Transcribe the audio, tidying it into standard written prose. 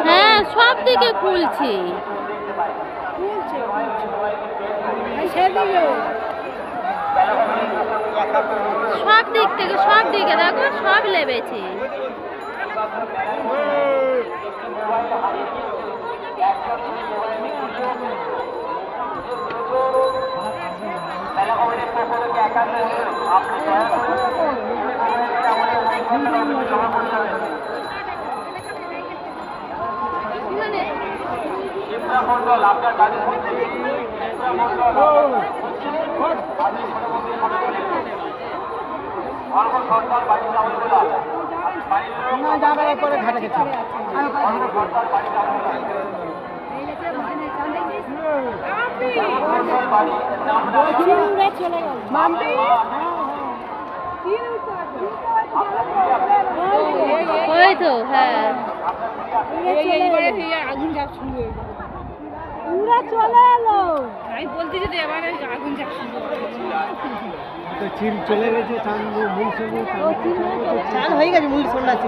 হ্যাঁ, সব দিকে খুলছে। সব দিক থেকে সব দিকে দেখো, সব লেবেছে। ওই তো হ্যাঁ, আগুন ঝাপ শুরু চলে এলো। আমি বলছি যে এবার আগুন ঝাপ শুরু চিল চলে গেছে, চান হয়ে গেছে, মূল সন্ন্যাসী।